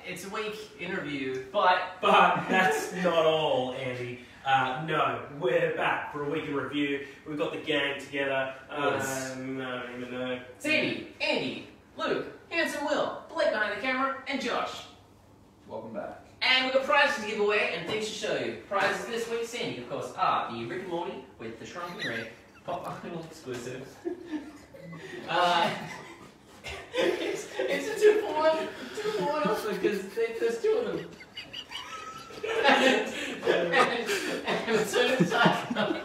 it's a week interview, but that's not all, Andy. No, we're back for a week in review. We've got the gang together. I don't even know. Sandy, Andy, Luke, Handsome Will, Blake behind the camera, and Josh. Welcome back. And we've got prizes to give away and things to show you. Prizes this week, Sandy, of course, are the Rick and Morty with the Shrunken Red Popcultcha exclusive. It's a 2-for-1. 2-for-1 also because there's two of them. and it's sort of like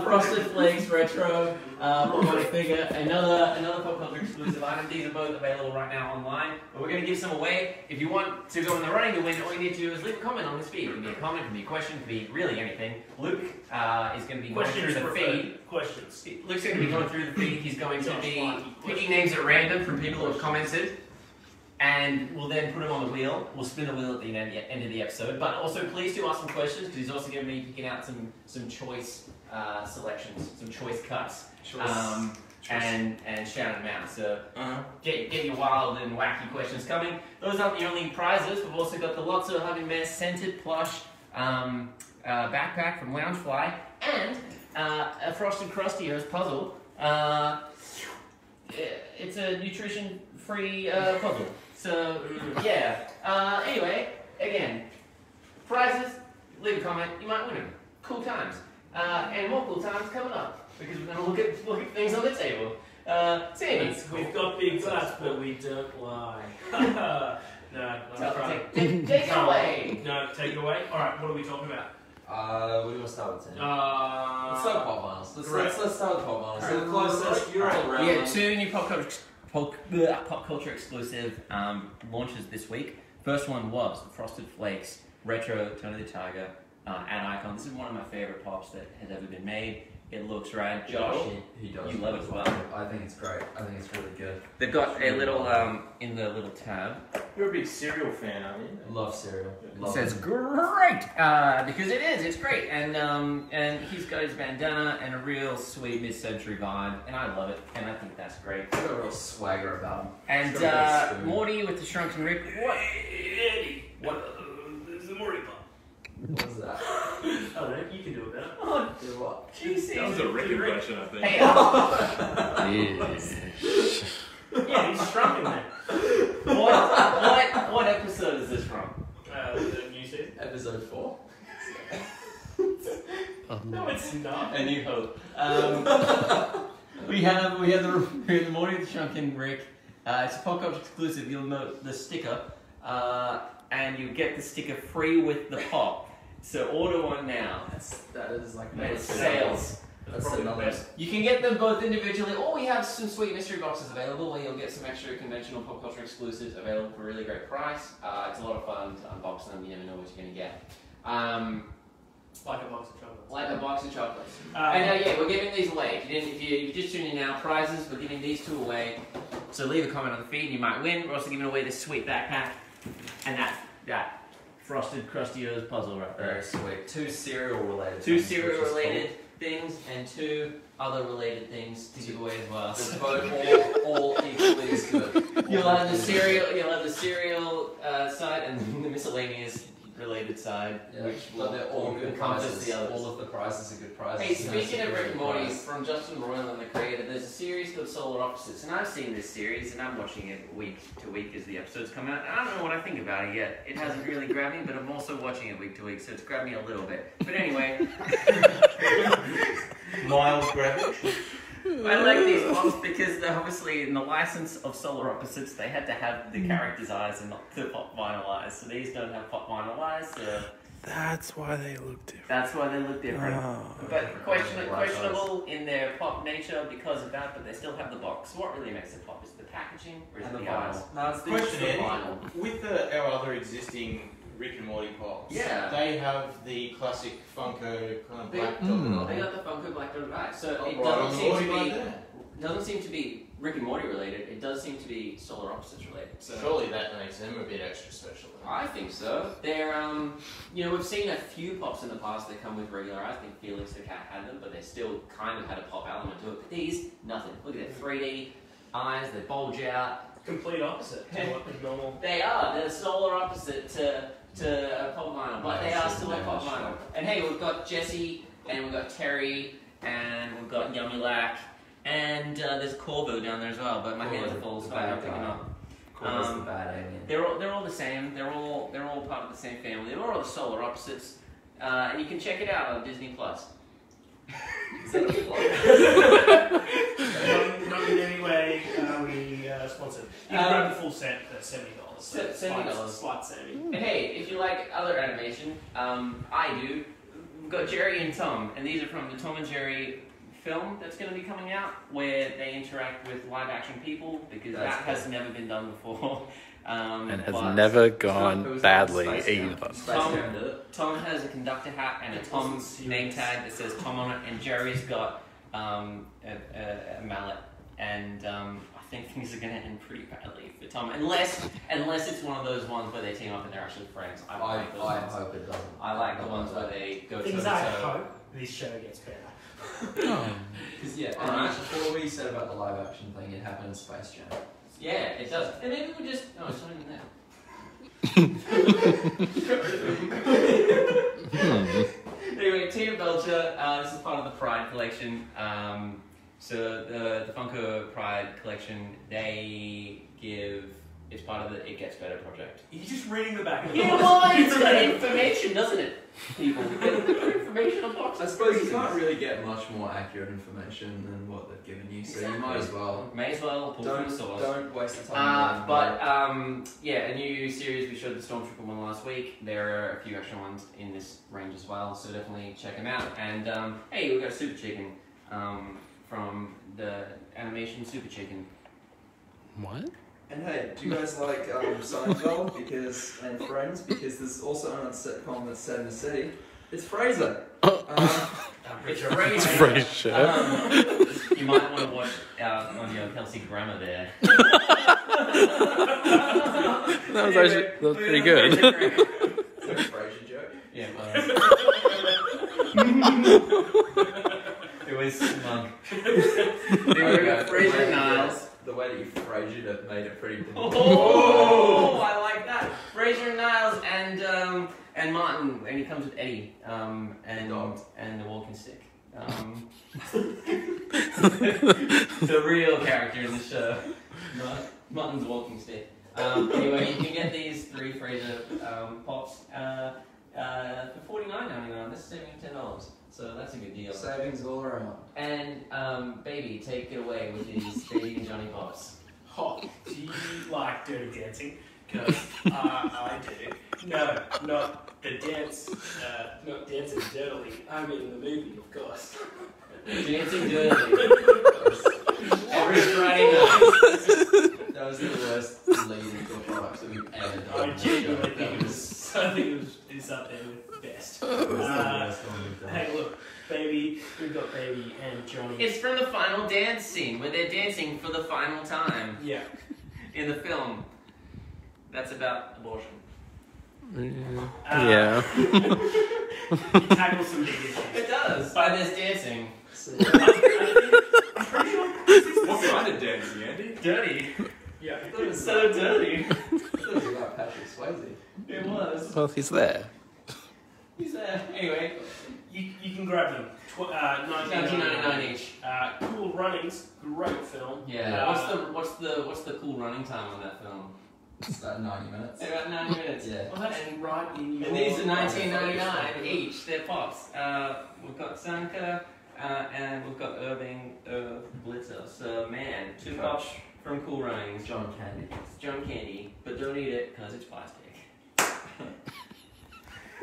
Frosted Flakes Retro, figure, another Popcultcha exclusive item. These are both available right now online, but we're going to give some away. If you want to go in the running to win, all you need to do is leave a comment on this feed. It can be a comment, it can be a question, it can be really anything. Luke is going to be going through the feed. Questions. Luke's going to be going through the feed. He's going to be picking names at random from people who have commented. And we'll then put them on the wheel. We'll spin the wheel at the end of the episode. But also, please do ask some questions because he's also going to be picking out some choice selections, some choice cuts, and shouting them out. So get your wild and wacky questions coming. Those aren't the only prizes. We've also got the Lotso Hugging Bear scented plush backpack from Loungefly and a Frosted Krustyos puzzle. It's a nutrition-free puzzle. So, yeah. Anyway, again, prizes, leave a comment, you might win them. Cool times. And more cool times coming up, because we're going to look at things on the table. Sandy. We've got big butts, but we don't lie. No, take it away. No, take it away. Alright, what are we talking about? What do you want to start with, Tim? Let's start with Pop Vinyls. Let's start with Pop Vinyls. So the closest, you're all around. We had two new Popcultcha exclusive launches this week. First one was the Frosted Flakes Retro Tony the Tiger and Icon. This is one of my favorite pops that has ever been made. It looks rad. Josh, he does. You love it as well. I think it's great. I think it's really good. They've got a little in the little tab. You're a big cereal fan, aren't you? Love cereal. It says great because it is. It's great, and he's got his bandana and a real sweet mid-century vibe, and I love it, and I think that's great. He's got a real swagger about him. And Morty with the Shrunken Rick. What? Eddie. What? This is the Morty pop. What was that? I don't know. You can do it better. Oh, Do what? Jesus. That was a Rick impression, I think. Hey, Yeah, he's shrunken there. What episode is this from? The new season. Episode 4. No, it's not. A New Hope. We have the Morty with the Shrunken Rick. It's a Popcultcha exclusive. You'll note the sticker, and you get the sticker free with the pop. So order one now. That is like It's sales. That's another. You can get them both individually, or we have some sweet mystery boxes available where you'll get some extra conventional Popcultcha exclusives available for a really great price. It's a lot of fun to unbox them. You never know what you're going to get. Like a box of chocolates. Like a box of chocolates. And yeah, we're giving these away. If you just tune in now, prizes, we're giving these two away. So leave a comment on the feed, you might win. We're also giving away this sweet backpack and that Frosted Krustyos puzzle right there. Very sweet. Two cereal related. Two cereal related things and two other related things to give away as well. They're both all equally as good. You'll have the cereal side and the miscellaneous related side, which will they're all good encompass prizes. the others. All of the prizes are good prizes. Hey, speaking of Rick and Morty, from Justin Roiland and the creator, there's a series called Solar Opposites, and I've seen this series, and I'm watching it week to week as the episodes come out. I don't know what I think about it yet. It hasn't really grabbed me, but I'm also watching it week to week, so it's grabbed me a little bit. But anyway, Mild gravity. I like these pops because they're obviously in the license of Solar Opposites, they had to have the character's eyes and not the pop vinyl eyes. So these don't have pop vinyl eyes. So that's why they look different. That's why they look different. Oh. But questionable in their pop nature because of that, but they still have the box. So what really makes it pop is the packaging or is it the eyes? No, it's the Question, Andy, vinyl. with our other existing Rick and Morty pops, Yeah. they have the classic Funko kind of They- black dot. They got the Funko Black Dot back. So it Right on doesn't the seem Morty to right be there. doesn't seem to be Rick and Morty related. It does seem to be Solar Opposites related. So Surely that makes them a bit extra special. I think so. They're, we've seen a few pops in the past that come with regular eyes. I think Felix the Cat had them, but they still kind of had a pop element to it. But these, nothing. Look at that 3D. eyes, they bulge out. Complete opposite to what the normal. They are. They're the solar opposite to a pop vinyl, but they are still a pop vinyl. And hey, we've got Jesse, and we've got Terry, and we've got Yummy Lack, and there's Corvo down there as well. But my hands are full, so I don't pick them up. Corvo's the bad alien. They're all the same. They're all part of the same family. They're all the solar opposites, and you can check it out on Disney Plus. Is that a plug? Not in any way we sponsored. You can grab the full set for $70. So $70. Slight saving. And hey, if you like other animation, I do. We've got Jerry and Tom, and these are from the Tom and Jerry film that's going to be coming out, where they interact with live-action people, because that has never been done before. And has never gone badly either. Tom has a conductor hat and a Tom name tag that says Tom on it, and Jerry's got a mallet, and I think things are going to end pretty badly for Tom, unless it's one of those ones where they team up and they're actually friends. I hope it doesn't. I like the ones where they go things toe-to-toe. I hope this show gets better. Because what we said about the live action thing, it happened in Space Jam. Yeah, it does. And maybe we just... No, it's not even there. Anyway, Tina Belcher, this is part of the Pride collection. So the Funko Pride collection, they give... It's part of the It Gets Better project. You're just reading the back of the Yeah, box. well, it's got information, doesn't it? People get information on boxes. I suppose you can't really get much more accurate information than what they've given you, so you might as well. May as well pull from the source. Don't waste the time. Yeah, a new series, we showed the Stormtrooper one last week. There are a few extra ones in this range as well, so definitely check them out. And hey, we've got a Super Chicken from the animation Super Chicken. What? And hey, do you guys like Seinfeld and Friends? Because there's also another sitcom that's set in the city. It's Frasier. It's Frasier. It's Frasier. You might want to watch on your Kelsey Grammer there. That was pretty good. Is that a Frasier joke? Yeah. It was smug. Frasier Niles. The way that you phrased it made it pretty. Oh, I like that. Frasier Niles and Martin, and he comes with Eddie and the walking stick. The real character in the show. Martin's walking stick. Anyway, you can get these 3 Frasier pops for $49.99. That's saving $10. So that's a good deal. Savings all around. And baby, take it away with these baby and Johnny Pops. Oh, do you like Dirty Dancing? Because I do. No, not the dance, not Dancing Dirtily. I mean the movie, of course. Dancing Dirtily. Every Friday night. That was the worst lead into a product that we've ever done. I genuinely think it's up there with best. Hey, look, baby, we've got Baby and Johnny. It's from the final dance scene where they're dancing for the final time. Yeah. In the film. That's about abortion. Yeah. It tackles some big issues. It does. By this dancing. I'm pretty sure What kind of dancing, Andy? Dirty. yeah. It was so dirty. It was about Patrick Swayze. It was. Well, he's there. He's there. Anyway. You can grab them. $19.99 each. Cool Runnings, great film. Yeah. What's the cool running time on that film? It's about 90 minutes. About 90 minutes. Yeah. Well, that's right in your... And these are $19.99 each. They're pops. We've got Sanka and we've got Irving Blitzer. So man, 2 pops from Cool Runnings. John Candy. It's John Candy, but don't eat it because it's plastic.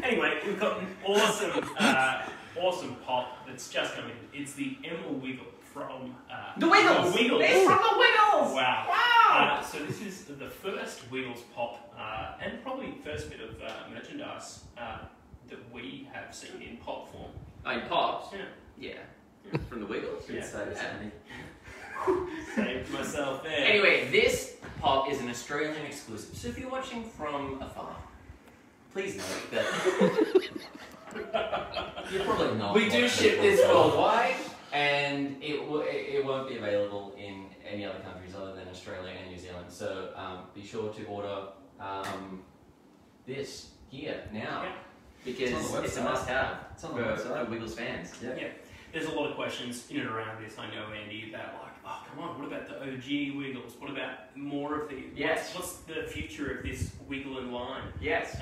Anyway, we've got an awesome pop that's just coming. It's the Emma Wiggle from... The Wiggles! The Wiggles! It's from the Wiggles! Wow. Wow! So this is the first Wiggles pop, and probably first bit of merchandise that we have seen in pop form. In pops? Yeah. Yeah. From the Wiggles? Yeah. Yeah. Saved myself there. Anyway, this pop is an Australian exclusive. So if you're watching from afar, please note that You're probably not. we do ship this worldwide, and it won't be available in any other countries other than Australia and New Zealand. So be sure to order this here now because it's a must-have for Wiggles fans. Yeah. There's a lot of questions in and around this. I know, Andy, about like, oh, come on, what about the OG Wiggles? What about more of the? Yes. What's the future of this Wiggling line? Yes.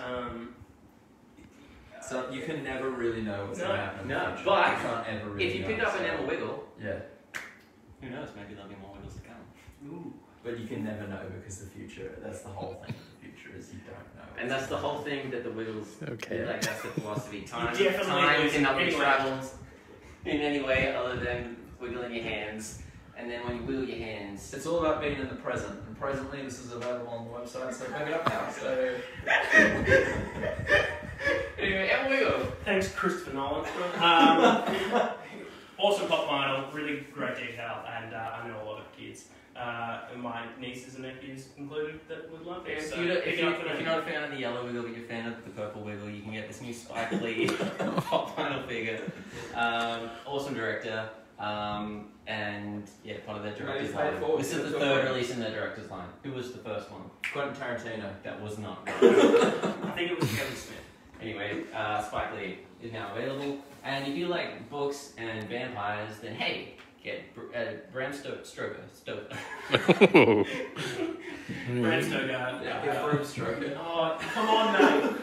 So you can never really know what's going to happen. No, you but can't ever really if you pick up an Emma Wiggle, who knows? Maybe there'll be more Wiggles to come. Ooh. But you can never know because the future. That's the whole thing. The future is you don't know. And that's the whole thing that the Wiggles. Okay. Like that's the philosophy. Time definitely cannot be anyway. travelled in any way other than wiggling your hands. And then when you wiggle your hands, It's all about being in the present. And presently, this is available on the website, so pick it up now. So anyway, Emma Wiggle. Thanks, Christopher Nolan. Awesome pop vinyl, really great detail, and I know a lot of kids, and my nieces and nephews included, that would love it. If So you're not a fan of the yellow Wiggle, but you're a fan of the purple Wiggle, you can get this new Spike Lee pop vinyl figure. Awesome director, and yeah, part of their director's line. This is the third release in their director's line. Who was the first one? Quentin Tarantino. That was not. I think it was Kevin Smith. Anyway, Spike Lee is now available. And if you like books and vampires, then hey, get Bram Stoker. Bram Stoker. Yeah, Bram Stoker. Oh, come on, mate.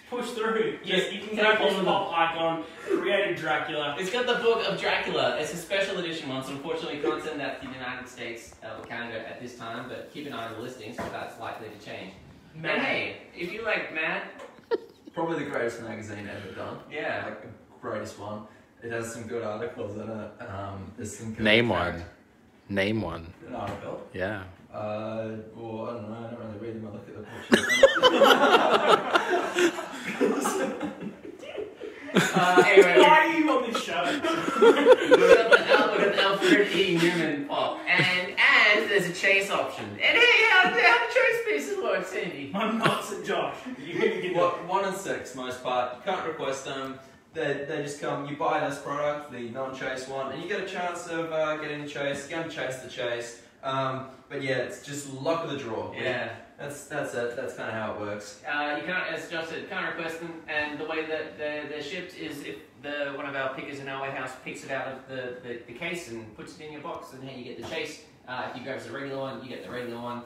Push through. Yes, you can go on the pop icon, created Dracula. It's got the book of Dracula. It's a special edition one, so unfortunately we can't send that to the United States or Canada at this time, but keep an eye on the listings because that's likely to change. Mad. And hey, if you like Mad, Probably the greatest magazine ever done. yeah. Like the greatest one. It has some good articles in it. There's some good Name one. Name one. An article. Yeah. Well, I don't know. I don't really read them. I look at the pictures. Anyway, Why are you on this show? look at the Alfred E. Newman pop, and there's a chase option. And hey, how the choice pieces work, Sandy? I'm not St. Josh. You're going to get What, 1 and 6 most part. You can't request them. They just come. You buy this product, the non-chase one, and you get a chance of getting the chase. You're going to chase the chase. But yeah, it's just luck of the draw. Yeah. That's it. That's kind of how it works. You can't, as Josh said, can't request them, and the way that they're shipped is if one of our pickers in our warehouse picks it out of the case and puts it in your box, and hey, you get the chase. If you grab the regular one, you get the regular one.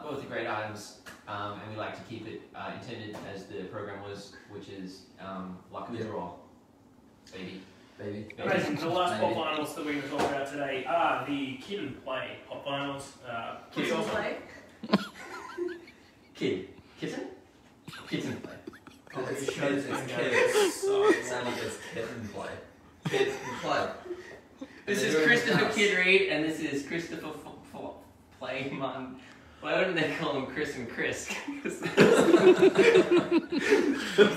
Both are great items, and we like to keep it intended as the program was, which is luck of the draw. Baby. Amazing. The last pop vinyls that we're going to talk about today are the Kid and Play pop vinyls. Kid and Play? Kitten? Kitten Play. Oh, it's kids. Sandy gets kid and play. Kid and play. This is Christopher Kid Reed, and this is Christopher Playman. Why don't they call him Chris and Chris? Those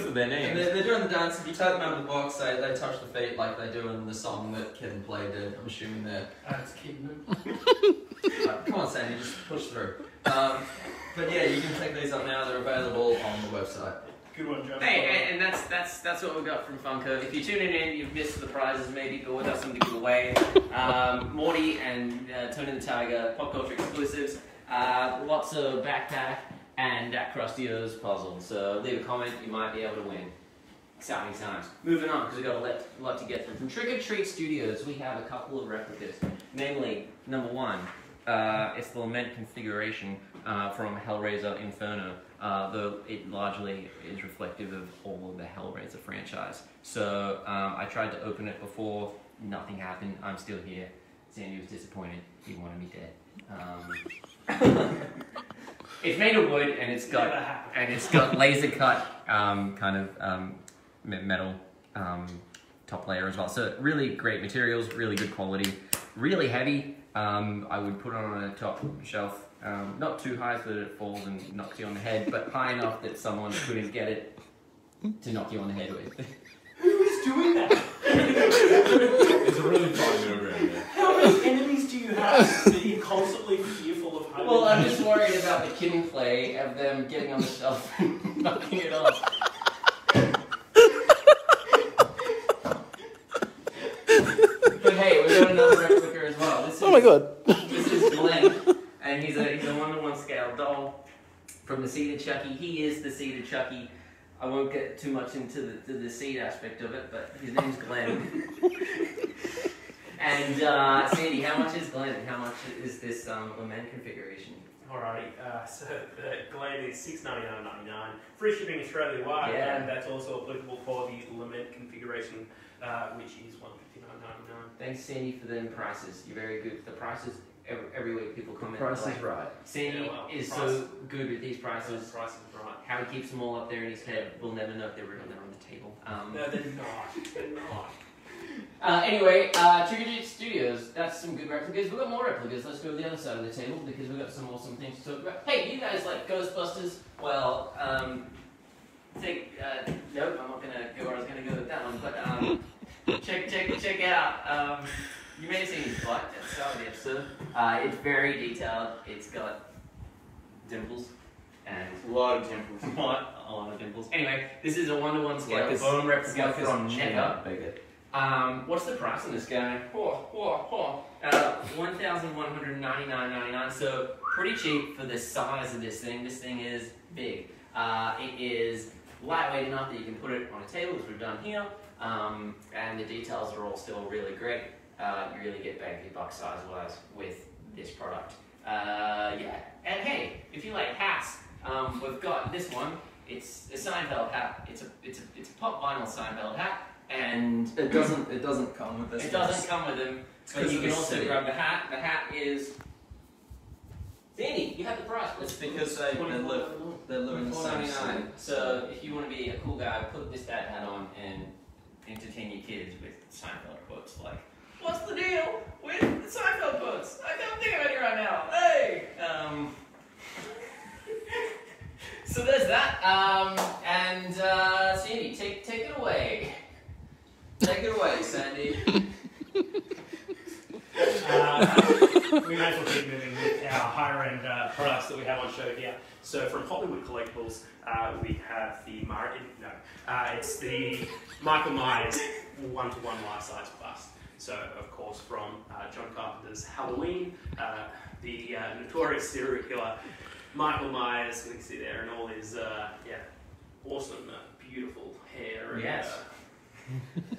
are their names. And they're doing the dance. If you take them out of the box, they touch the feet like they do in the song that Kid and Play did. I'm assuming they're. It's Kidman. Come on, Sandy, just push through. But yeah, you can pick these up now. They're available on the website. Good one, Josh. Hey, and that's what we got from Funko. If you're tuning in, you've missed the prizes maybe, but we've got something to give away. Morty and Tony the Tiger, Popcultcha exclusives. Lots of backpack and that Krusty-O's puzzle. So leave a comment, you might be able to win. Exciting times. Moving on, because we've got a lot to get through. From Trick or Treat Studios, we have a couple of replicas. Namely, number one, it's the Lament configuration from Hellraiser Inferno, though it largely is reflective of all of the Hellraiser franchise. So I tried to open it before, nothing happened, I'm still here. Sandy was disappointed, he wanted me dead. It's made of wood and it's got laser cut kind of metal top layer as well. So really great materials, really good quality, really heavy. I would put it on a top shelf, not too high so that it falls and knocks you on the head, but high enough that someone couldn't get it to knock you on the head with. Who is doing that? It's a really fine middle ground there. How many enemies do you have that you're constantly fearful of having? Well, I'm just worried about the Kid and Play of them getting on the shelf and knocking it off. But hey, we got another replica as well. This is my god. This is Glenn, and he's a 1-to-1 scale doll from the Seed of Chucky. He is the Seed of Chucky. I won't get too much into the seed aspect of it, but his name's Glenn. And Sandy, how much is Glenn? And how much is this lament configuration? Alrighty, so the Glade is $699.99, free shipping Australia-wide, Yeah. and that's also applicable for the lament configuration, which is $159.99. Thanks, Sandy, for the prices. You're very good. The prices, every week people comment. Price is like, right. Sandy Yeah, well, is price- so good with these prices. Price is right. How he keeps them all up there in his head, we'll never know if they're real. They're on the table. No, they're not. They're not. Anyway, Trigger Studios, that's some good replicas. We've got more replicas. Let's go to the other side of the table because we've got some awesome things to talk about. Hey, you guys like Ghostbusters? Well, nope, I'm not going to go where I was going to go with that one, but check out, you may have seen his butt at the start of the episode. It's very detailed. It's got dimples. And A lot of temples. a lot of dimples. Anyway, this is a 1-to-1 scale Like a- bone replica Like from his NECA. bigger. What's the price on this guy? $1,199.99. So pretty cheap for the size of this thing. This thing is big. It is lightweight enough that you can put it on a table, as we've done here. And the details are all still really great. You really get bang for your buck size-wise with this product. Yeah. And hey, if you like hats, we've got this one. It's a Seinfeld hat. It's a pop vinyl Seinfeld hat. And It doesn't come with this. it doesn't come with them, but you can also city. grab the hat. The hat is Sandy. You have the price. It's because they live in the same city. $24.99. So if you want to be a cool guy, put this dad hat on and entertain your kids with Seinfeld quotes like, "What's the deal with the Seinfeld quotes? I can't think of any right now." Hey. So there's that. And Sandy, take it away. Take it away, Sandy. We may as well keep moving with our higher-end products that we have on show here. So from Hollywood Collectibles, we have the it's the Michael Myers 1-to-1 life-size bust. So of course from John Carpenter's Halloween, the notorious serial killer Michael Myers, you can see there, and all his awesome, beautiful hair. And, Yes.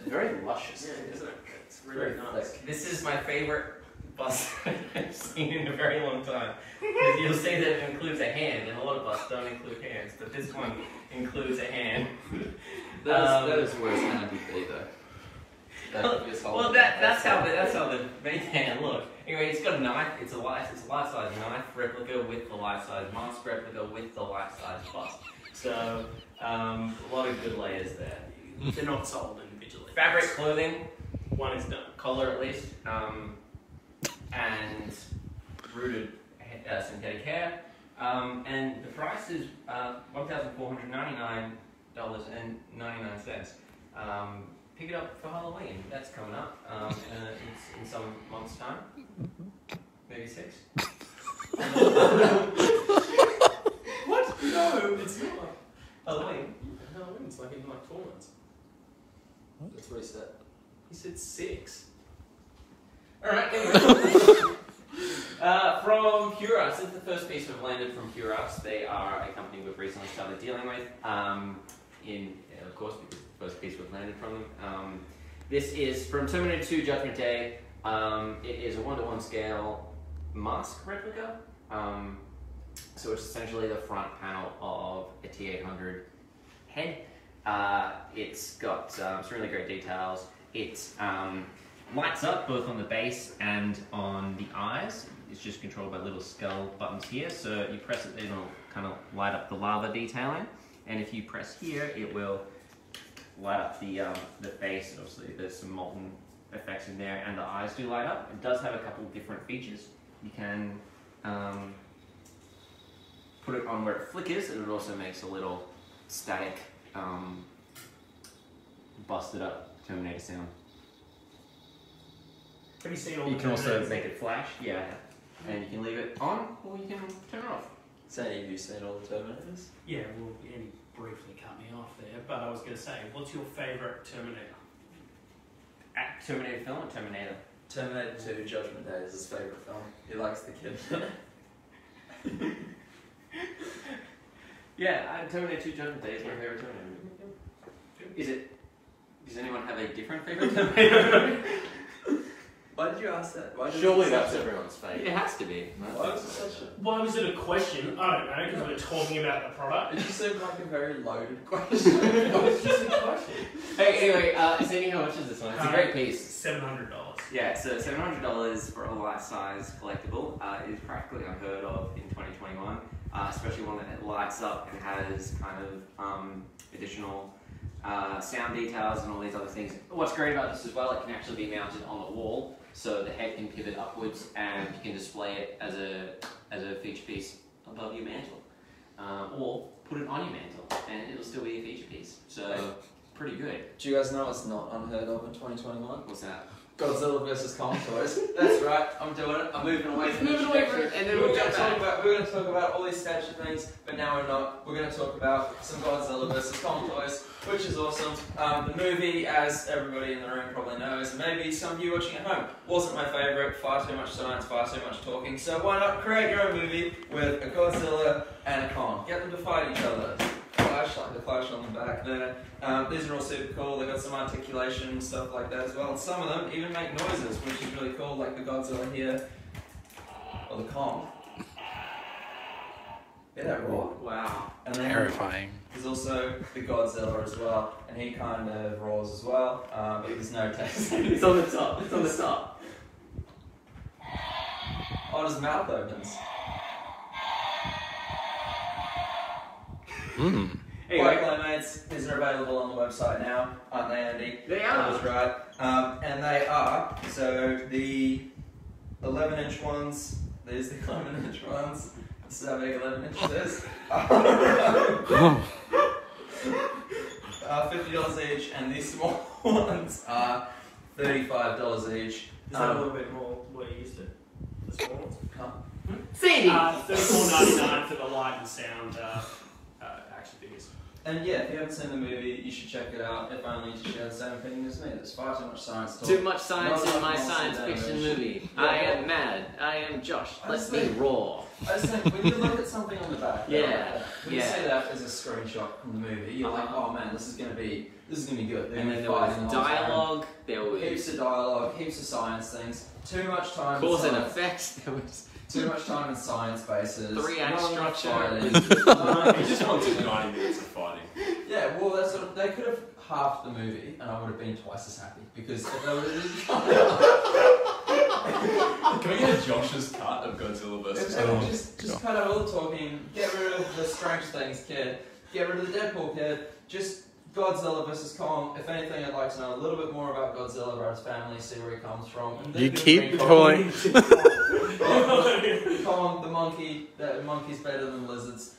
Very luscious. yeah, isn't it? It's really nice. This is my favorite bust I've seen in a very long time. Because you'll see that it includes a hand, and a lot of busts don't include hands, but this one includes a hand. That is where it's going to be, though. Well, that's how the main hand look. Anyway, it's got a knife. It's a life-size knife replica with the life-size mask replica with the life-size bust. So a lot of good layers there. They're not sold individually. Fabric clothing. One is done. Collar at least, and rooted synthetic hair, and the price is $1,499.99. Pick it up for Halloween. That's coming up. It's in some months' time, maybe 6. What? No, it's not. Halloween. Halloween, it's like in like 4 months. That's what he said. He said 6. All right. Anyway. From Pure Arts, this is the first piece we've landed from Pure Arts. They are a company we've recently started dealing with. Of course, because it's the first piece we've landed from them. This is from Terminator 2 Judgment Day. It is a 1-to-1 scale mask replica. So it's essentially the front panel of a T-800 head. It's got some really great details. It lights up both on the base and on the eyes. It's just controlled by little skull buttons here. So you press it, it'll kind of light up the lava detailing. And if you press here, it will light up the face. Obviously, there's some molten effects in there, and the eyes do light up. It does have a couple different features. You can put it on where it flickers, and it also makes a little static, busted up Terminator sound. Have you seen all You the can also Terminators? make it flash, yeah, and you can leave it on, or you can turn it off. Sandy, have you seen all the Terminators? Yeah, well, Andy briefly cut me off there, but I was going to say, what's your favourite Terminator? Terminator film or Terminator? Terminator 2 Judgement Day is his favourite film. He likes the kid. Yeah, Terminator 2 Judgment Day is my favourite Terminator movie. Is it? Does anyone have a different favourite Terminator movie? Why did you ask that? Why did Surely you that's say everyone's favourite. It has to be. Why was it such a... Why was it a question? I don't know, because we're talking about the product. It just seemed like a very loaded question. It was just a question. Hey, anyway, Sadie, how much is this one? It's a great piece. $700. Yeah, so $700 for a life-size collectible is practically unheard of in 2021, especially one that lights up and has kind of additional sound details and all these other things. What's great about this as well, it can actually be mounted on the wall, so the head can pivot upwards and you can display it as a feature piece above your mantle, or put it on your mantle and it'll still be a feature piece. So pretty good. Do you guys know what's not unheard of in 2021? What's that? Godzilla vs Kong toys. That's right, I'm doing it. I'm moving away from Moving away from it, and then we're we'll going jump to talk back. about we're going to talk about all these statue things, but now we're not. We're going to talk about some Godzilla vs Kong toys, which is awesome. The movie, as everybody in the room probably knows, and maybe some of you watching at home, wasn't my favourite. Far too much science, far too much talking. So why not create your own movie with a Godzilla and a Kong? Get them to fight each other. The flash on the back there. These are all super cool. They've got some articulation and stuff like that as well. And some of them even make noises, which is really cool, like the Godzilla here, or the Kong. Yeah, that roar. Wow. And then Terrifying. there's also the Godzilla as well, and he kind of roars as well, but there's no text. It's on the top. It's on the top. Oh, his mouth opens. Hmm. White Playmates, these are available on the website now, aren't they, Andy? They That are. was right. And they are, so the 11-inch ones, there's the 11-inch ones. This is how big 11 inches is. $50 each, and these small ones are $35 each. Is that a little bit more what you used to? The small ones? Sandy! $34.99 for the light and sound action figures. And yeah, if you haven't seen the movie, you should check it out, if only to share the same opinion as me. There's far too much science talk. Too much science Not in my enough science monster fiction animation. movie. Yeah, I am mad. I am Josh. I Let just me think- roar. I just think when you look at something on the back, Yeah, when you yeah. see that as a screenshot from the movie, you're like, oh man, this is gonna be good. They're And gonna then be there was fighting the whole time. dialogue, there Heaps was of dialogue, heaps of science things. Too much time. in cause and science. effects, there was Too much time in science bases. 3-act not enough structure. fighting. He just wanted 90 minutes of fighting. Yeah, well, that's sort of, they could have halved the movie, and I would have been twice as happy because if they would have Can we get a Josh's cut of Godzilla vs. Kong? just cut out all the talking, get rid of the Strange Things kid, get rid of the Deadpool kid, just Godzilla vs Kong. If anything, I'd like to know a little bit more about Godzilla, about his family, see where he comes from. And You then keep Kong, going. Kong, the monkey. That monkey's better than lizards.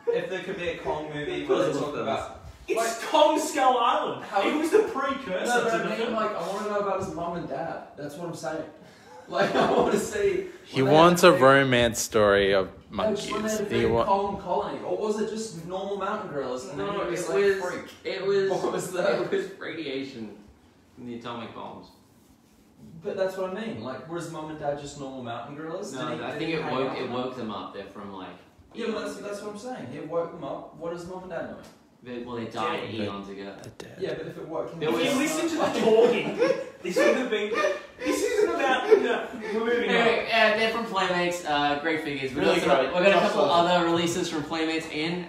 If there could be a Kong movie where they talk about. It's Kong Skull Island. How- It was the precursor No, but to I the mean, film. like, I want to know about his mum and dad. That's what I'm saying. Like, I want to see. He when they wants a had big- romance story of When they monkeys. had a He big wa- Kong colony, or was it just normal mountain gorillas? And then no, he it was was like freak. What was that? It was radiation from the atomic bombs. But that's what I mean. Like, was mum and dad just normal mountain gorillas? No, Did he- I did think he it hang out with woke them up. They're from like Yeah, but that's what I'm saying. It woke them up. What is mum and dad doing? they died Yeah. eons ago. The dead. Yeah, but if it woke him There up. If you was- listen to the talking, this would have been. This isn't about. No, we're moving on. Anyway, they're from Playmates. Great figures. We've Really got, great. we've got a couple other releases from Playmates in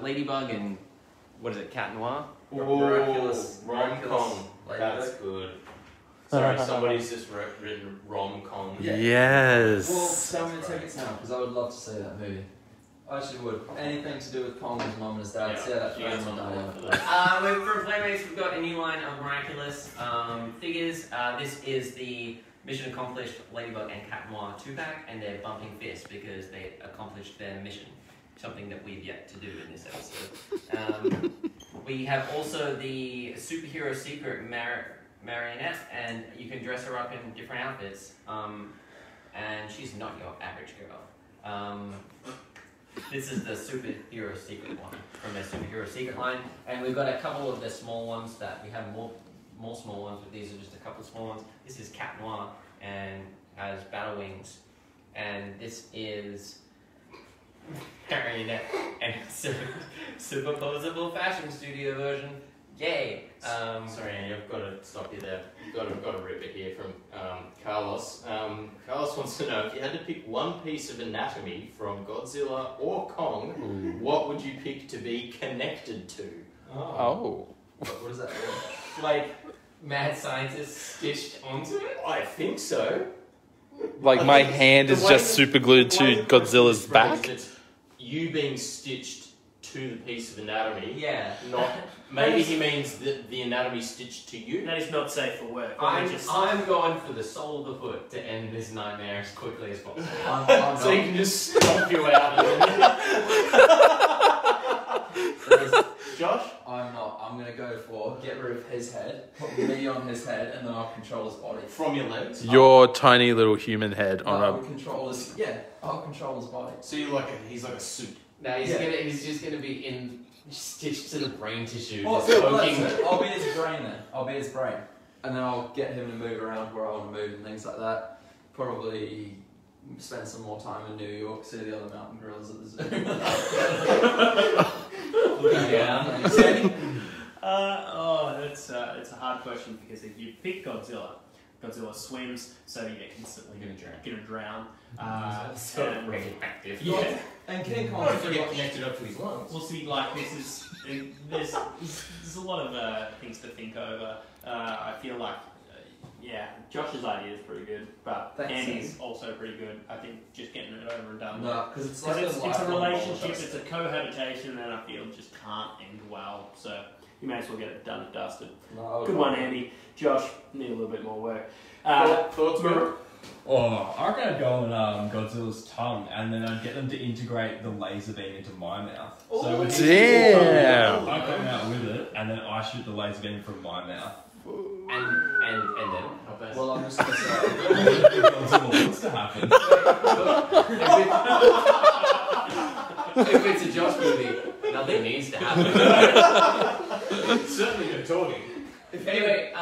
Ladybug and what is it, Cat Noir? Miraculous. Rom-com. That's good. Sorry, somebody's just written rom-com. Yeah. Well, Yes. tell me to take it down because I would love to see that movie. I actually would. Anything to do with Kong, his mum and his dad. Yeah, See how that you guys family on board dynamic. for that. From Playmates, we've got a new line of Miraculous figures. This is the Mission Accomplished Ladybug and Cat Noir 2-pack, and they're bumping fists because they accomplished their mission. Something that we've yet to do in this episode. We have also the Superhero Secret Marionette, and you can dress her up in different outfits. And she's not your average girl. This is the Superhero Secret one from their Superhero Secret line, and we've got a couple of the small ones that we have more more small ones, but these are just a couple small ones. This is Cat Noir and has battle wings, and this is Marionette and superposable fashion studio version. Yay! Sorry, Andy, I've got to stop you there. I've got to rip it here from Carlos. Carlos wants to know, if you had to pick one piece of anatomy from Godzilla or Kong, what would you pick to be connected to? Oh. What does that mean? Like mad scientists stitched onto it. I think so. Like my hand is just super glued The way to the person Godzilla's describes back. it, you being stitched to the piece of anatomy. Yeah. Not. Maybe he means the anatomy stitched to you. That is not safe for work. I'm going for the sole of the foot to end this nightmare as quickly as possible. I'm So he can just stomp you out. Josh? I'm not. I'm gonna go for get rid of his head, put me on his head, and then I'll control his body. From your legs? Your tiny little human head on I'll a. control his. Yeah, I'll control his body. So he's like a suit. No, Yeah. he's just gonna be stitched to the brain tissue. Oh, just so poking. I'll be his brain then. I'll be his brain, and then I'll get him to move around where I want to move and things like that. Probably spend some more time in New York, see the other mountain gorillas at the zoo. Looking down. It's a hard question because if you pick Godzilla, Godzilla swims, so you're instantly gonna drown. So And- radioactive. yeah. And King Kong. What if you get connected up to his lungs? We'll see. Like there's a lot of things to think over. I feel like. Yeah, Josh's idea is pretty good, but Thanks, Andy's also pretty good. I think just getting it over and done with. No, because it's Because like it's a lifelong relationship, bond. it's a cohabitation, and I feel just can't end well. So you may as well get it done and dusted. No, Good one, Andy. Josh, need a little bit more work. Thoughts, Mir? Oh, I reckon I'd go on Godzilla's tongue, and then I'd get them to integrate the laser beam into my mouth. So when he- Damn. I come out with it, and then I shoot the laser beam from my mouth. And then how bad? Well, I'm just gonna say. Godzilla wants to happen. If it's a Josh movie, nothing needs to happen. Certainly you're talking. Anyway,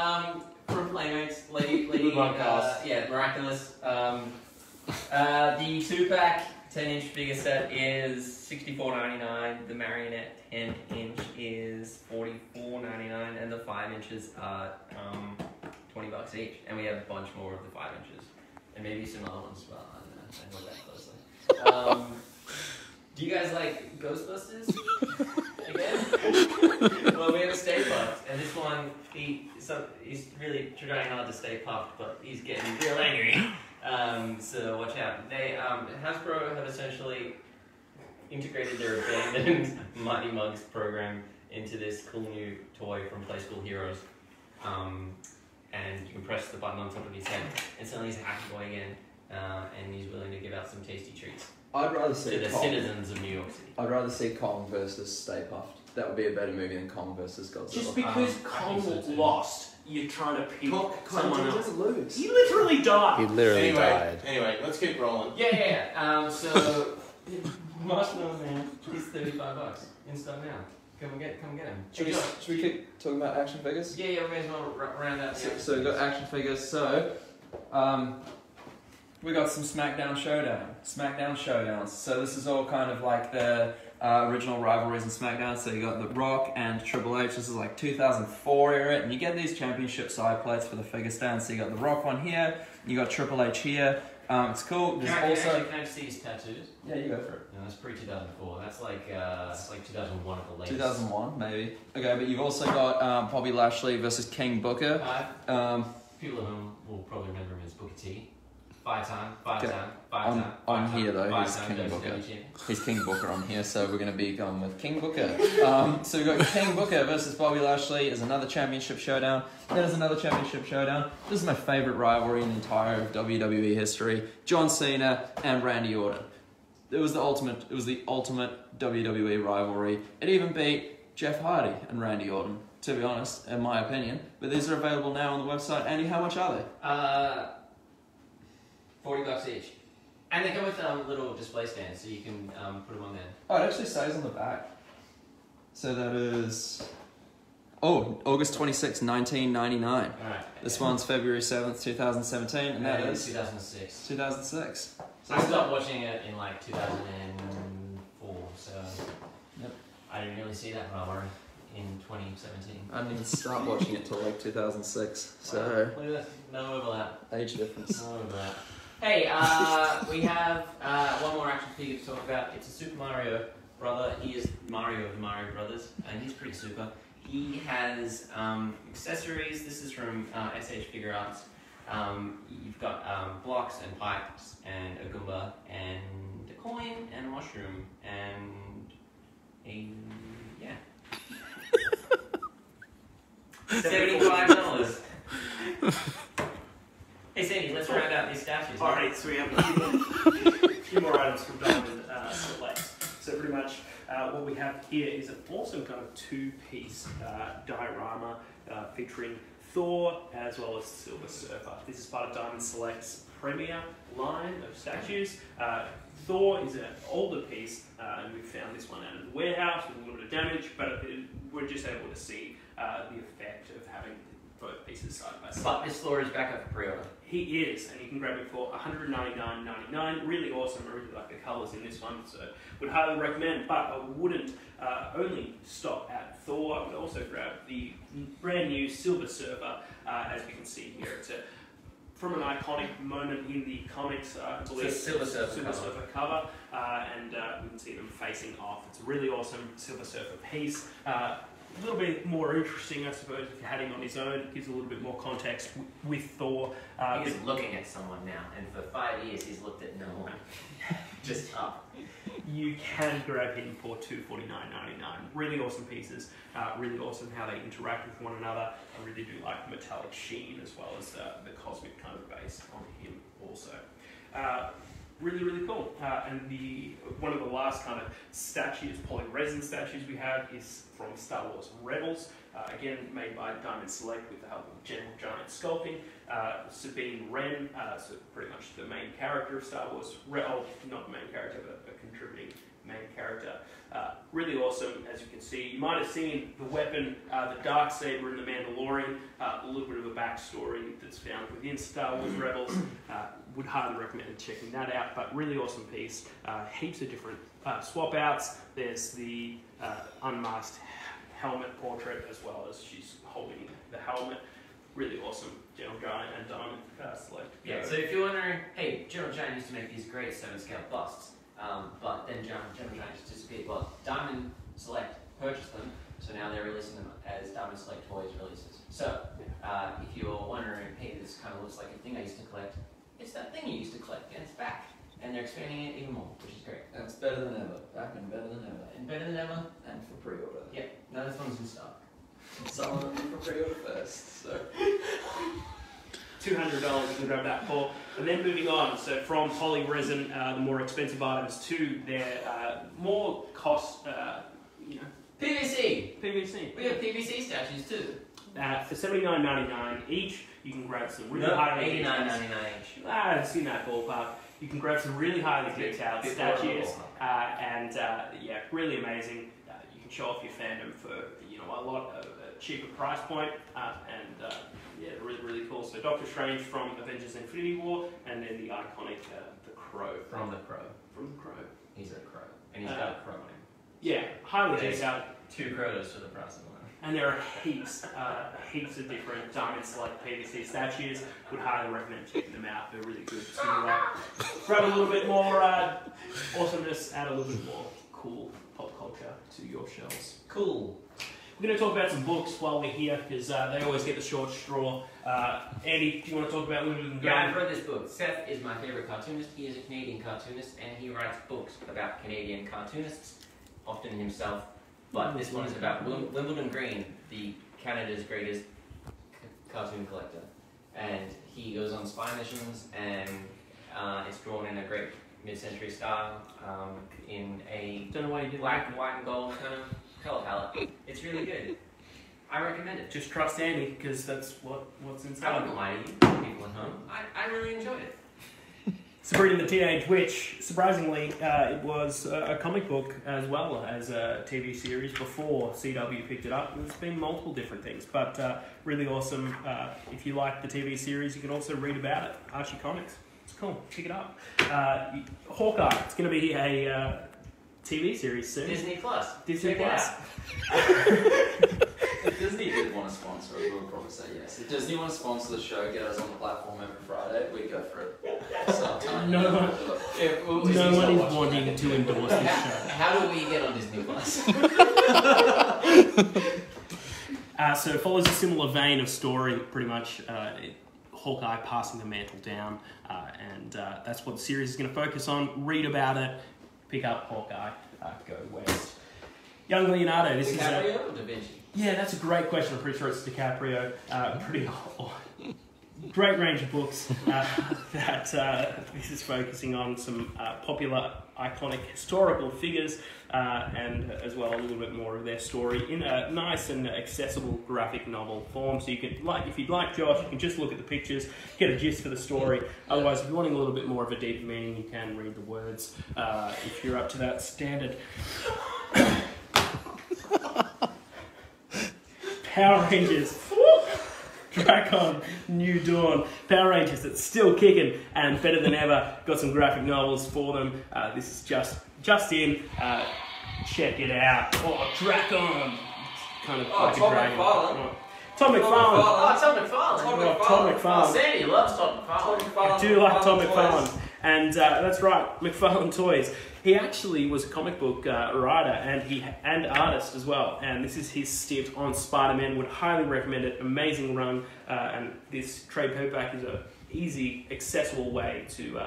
from Playmates, Lady, Good one, Carlos. Miraculous. The 2-pack 10-inch figure set is $64.99. The Marionette 10-inch is $44.99, and the 5 inches are $20 each. And we have a bunch more of the 5 inches, and maybe some other ones as well. I don't know that closely. Do you guys like Ghostbusters? Again? Well, we have a Stay Puft, and this one, he's really trying hard to stay puffed, but he's getting real angry. So watch out. They Hasbro have essentially integrated their abandoned Mighty Mugs program into this cool new toy from Play School Heroes. And you can press the button on top of his head, and suddenly he's a happy boy again, and he's willing to give out some tasty treats I'd rather to see the Kong. citizens of New York City. I'd rather see Kong versus Stay Puft. That would be a better movie than Kong versus Godzilla. Just because I Kong think so too. lost, you're trying to pick someone else. doesn't lose. He literally died. He literally died. Anyway, let's keep rolling. Yeah. So Marshmallow Man is $35 in stock now. Come get him. Should we keep talking about action figures? Yeah, we may as well round out. So we've got action figures. So, we got some SmackDown Showdowns. So this is all kind of like the original rivalries in SmackDown. So you got The Rock and Triple H. This is like 2004 era, and you get these championship side plates for the figure stand. So you got The Rock one here, you got Triple H here. It's cool. There's also Can I see his tattoos? yeah, you go for it. No, that's pre-2004. That's like 2001 at the latest. 2001 maybe. Okay, but you've also got Bobby Lashley versus King Booker. People at home will probably remember him as Booker T. Five time. I'm here though. He's Five-time King WCW Booker. champion. He's King Booker on here, so we're going to be going with King Booker. So we've got King Booker versus Bobby Lashley as another championship showdown. Then there's another championship showdown. This is my favourite rivalry in the entire WWE history. John Cena and Randy Orton. It was the ultimate WWE rivalry. It even beat Jeff Hardy and Randy Orton, to be honest, in my opinion. But these are available now on the website. Andy, how much are they? $40 each. And they come with little display stands, so you can put them on there. Oh, it actually says on the back. So that is Oh, August 26, 1999. Alright. This one's February 7th, 2017, and that is 2006. 2006. So I stopped watching it in like 2004, so Yep. I didn't really see that power in 2017. I didn't even start watching it till like 2006, so Look at that, no overlap. age difference. No overlap. Hey, we have one more action figure to talk about. It's a Super Mario brother. He is Mario of the Mario Brothers, and he's pretty super. He has accessories. This is from SH Figure Arts. You've got blocks and pipes and a Goomba and a coin and a mushroom and a $75. Hey Sandy, let's round out these statues. Alright, so we have a few more items from Diamond Select. So pretty much what we have here is an awesome kind of two-piece diorama featuring Thor as well as Silver Surfer. This is part of Diamond Select's premier line of statues. Thor is an older piece, and we found this one out of the warehouse with a little bit of damage, but we're just able to see the effect of having both pieces side by side. But this Thor is back up for pre-order. He is, and you can grab it for $199.99. Really awesome. I really like the colours in this one, so would highly recommend. But I wouldn't only stop at Thor. I would also grab the brand new Silver Surfer, as we can see here. It's from an iconic moment in the comics, I believe. It's a Silver Surfer cover, and we can see them facing off. It's a really awesome Silver Surfer piece. A little bit more interesting, I suppose, if you had him on his own. It gives a little bit more context with Thor. He's looking at someone now, and for 5 years he's looked at no one. Just up. You can grab him for $249.99. Really awesome pieces. Really awesome how they interact with one another. I really do like the metallic sheen as well as the cosmic kind of base on him also. Really, really cool. And one of the last kind of statues, polyresin statues we have is from Star Wars Rebels. Again, made by Diamond Select with the help of General Giant Sculpting. Sabine Wren, so pretty much the main character of Star Wars. Not the main character, but a contributing main character. Really awesome, as you can see. You might have seen the weapon, the Darksaber in The Mandalorian. A little bit of a backstory that's found within Star Wars Rebels. Would highly recommend checking that out, but really awesome piece. Heaps of different swap outs. There's the unmasked helmet portrait as well as she's holding the helmet. Really awesome. General Giant and Diamond Select. Yeah, so if you're wondering, hey, General Giant used to make these great 7-scale busts, but then General Giant just disappeared. Well, Diamond Select purchased them, so now they're releasing them as Diamond Select Toys releases. So, if you're wondering, hey, this kind of looks like a thing I used to collect, it's that thing you used to collect, and it's back. And they're expanding it even more, which is great. And it's better than ever. Back and better than ever. And better than ever. And for pre-order. Yeah, now this one's in stock. Some of them for pre-order first, so. $200 you can grab that for. And then moving on, so from polyresin, the more expensive items, to their more cost, PVC! PVC. We have PVC statues too. For $79.99 each, you can grab some really No, highly $89.99 each. it's in that ballpark. You can grab some really highly detailed statues, and really amazing. You can show off your fandom for a lot of a cheaper price point, and really, really cool. So Doctor Strange from Avengers: Infinity War, and then the iconic the Crow From the Crow. From the Crow. He's a crow. And he's got a crow on him. Yeah, highly There's detailed. 2 crows for the price of one. And there are heaps of different Diamond Select PVC statues. Would highly recommend checking them out. They're really good to grab a little bit more awesomeness, add a little bit more cool pop culture to your shelves. Cool. We're going to talk about some books while we're here because they always get the short straw. Andy, do you want to talk about Lumen? Yeah, I've read this book. Seth is my favourite cartoonist. He is a Canadian cartoonist and he writes books about Canadian cartoonists, often himself. But this one is about Wimbledon Green, the Canada's greatest cartoon collector. And he goes on spy missions and it's drawn in a great mid-century style in a Don't know why you did black, white and gold kind of colour palette. It's really good. I recommend it. Just trust Andy because that's what's I inside. wouldn't lie to you, people at home. I really enjoyed it. Sabrina the Teenage Witch, surprisingly, it was a comic book as well as a TV series before CW picked it up. There's been multiple different things, but really awesome. If you like the TV series, you can also read about it. Archie Comics. It's cool. Pick it up. Hawkeye. It's going to be a TV series soon. Disney Plus. Disney Check it Plus. out. If Disney did want to sponsor it, we would probably say yes. If Disney want to sponsor the show, get us on the platform every Friday, we'd go for it. So, No one is wanting to endorse this show. How do we get on Disney Plus? So it follows a similar vein of story, pretty much. Hawkeye passing the mantle down, and that's what the series is going to focus on. Read about it, pick up Hawkeye, go west. Young Leonardo, this DiCaprio or Da Vinci? Yeah, that's a great question. I'm pretty sure it's DiCaprio. Great range of books that this is focusing on some popular, iconic, historical figures, and as well a little bit more of their story in a nice and accessible graphic novel form. So you can, if you'd like, Josh, you can just look at the pictures, get a gist for the story. Otherwise, if you're wanting a little bit more of a deeper meaning, you can read the words if you're up to that standard. Power Rangers. Dracon, New Dawn, Power Rangers, it's still kicking and better than ever. Got some graphic novels for them. This is just in. Check it out. Oh, Dracon. It's kind of like Tom a dragon. McFarlane. Tom McFarlane. Oh, Tom McFarlane. Tom McFarlane. Sandy loves Tom McFarlane. I do like Tom McFarlane. And that's right, McFarlane Toys. He actually was a comic book writer and artist as well. And this is his stint on Spider-Man. Would highly recommend it. Amazing run. And this trade paperback is a easy, accessible way to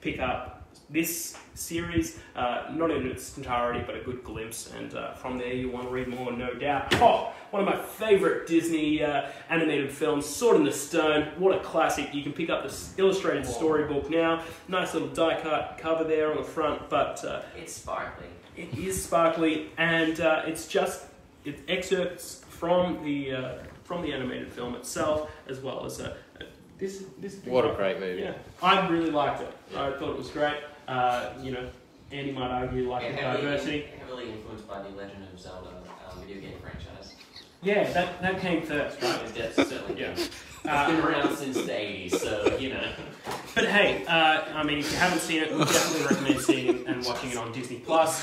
pick up this series, not in its entirety, but a good glimpse. And from there, you want to read more, no doubt. Oh, one of my favourite Disney animated films, Sword in the Stone. What a classic. You can pick up the illustrated storybook now. Nice little die-cut cover there on the front, but it's sparkly. It is sparkly, and it's excerpts from the animated film itself, as well as this. What a great movie. Yeah, I really liked it. I thought it was great. Andy might argue like the diversity. Heavily influenced by the Legend of Zelda video game franchise. Yeah, that came first, right? Yes, certainly. Yeah. It's been around since the 80s, so, you know. But hey, I mean, if you haven't seen it, we definitely recommend seeing it and watching it on Disney+. Plus.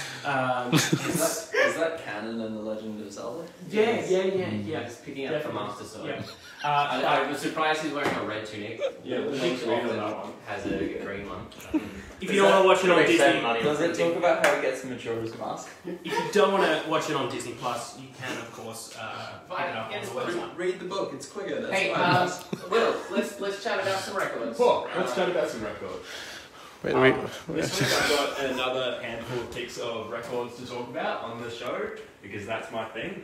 Is that canon in The Legend of Zelda? Yeah. It's picking up from Master Sword. Yeah. I was surprised he's wearing a red tunic. Yeah, Link often has a green one. If you don't want to watch it on Disney, Does it talk about how he gets the Majora's Mask? if you don't want to watch it on Disney Plus, you can of course pick it up on the website. Read the book, it's quicker. That's Hey, why. Will, let's chat about some records. Cool. Let's chat about some records. Wait. This week I've got another handful of picks of records to talk about on the show, because that's my thing.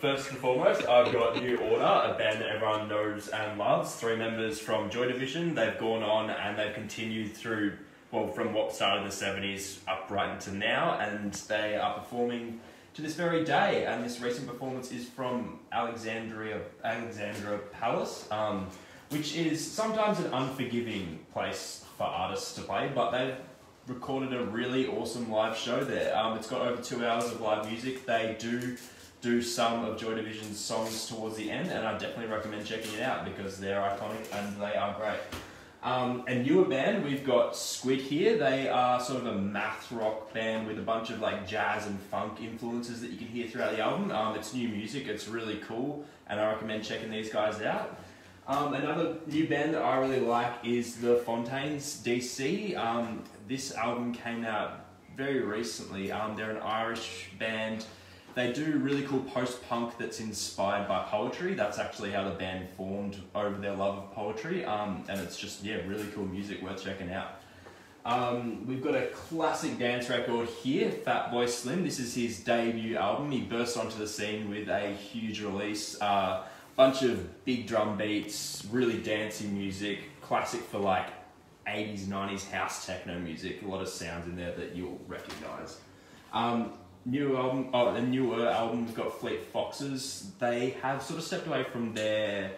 First and foremost, I've got New Order, a band that everyone knows and loves. 3 members from Joy Division. They've gone on and they've continued through, from what started in the 70s up right into now, and they are performing to this very day. And this recent performance is from Alexandra Palace, which is sometimes an unforgiving place for artists to play, but they've recorded a really awesome live show there. It's got over 2 hours of live music. They do some of Joy Division's songs towards the end, and I definitely recommend checking it out because they're iconic and they are great. A newer band, we've got Squid here. They are sort of a math rock band with a bunch of like jazz and funk influences that you can hear throughout the album. It's new music, it's really cool, and I recommend checking these guys out. Another new band that I really like is The Fontaines DC. This album came out very recently. They're an Irish band. They do really cool post-punk that's inspired by poetry. That's actually how the band formed over their love of poetry. And it's just, really cool music worth checking out. We've got a classic dance record here, Fatboy Slim. This is his debut album. He burst onto the scene with a huge release. Bunch of big drum beats, really dancey music, classic for like 80s, 90s house techno music. A lot of sounds in there that you'll recognise. A newer album, we've got Fleet Foxes. They have sort of stepped away from their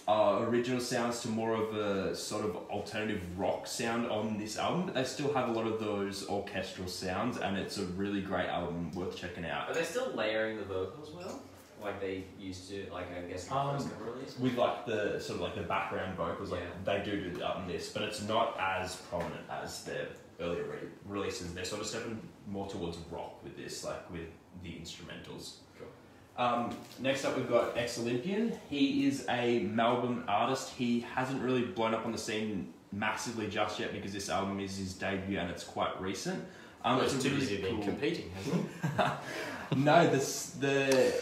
original sounds to more of a sort of alternative rock sound on this album, but they still have a lot of those orchestral sounds, and it's a really great album worth checking out. Are they still layering the vocals well? Like they used to, like I guess in the first couple releases? With like the sort of like the background vocals, like they do that on this, but it's not as prominent as their earlier releases. They're sort of stepping more towards rock with this, like with the instrumentals. Next up we've got Ex-Olympian. He is a Melbourne artist. He hasn't really blown up on the scene massively just yet because this album is his debut and it's quite recent. It's too busy been competing, hasn't it? No, the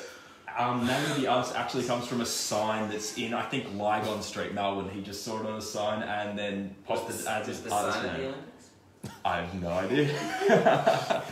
name of the artist actually comes from a sign that's in, I think, Lygon Street, Melbourne. He just saw it on a sign and then posted it as his artist name. I have no idea.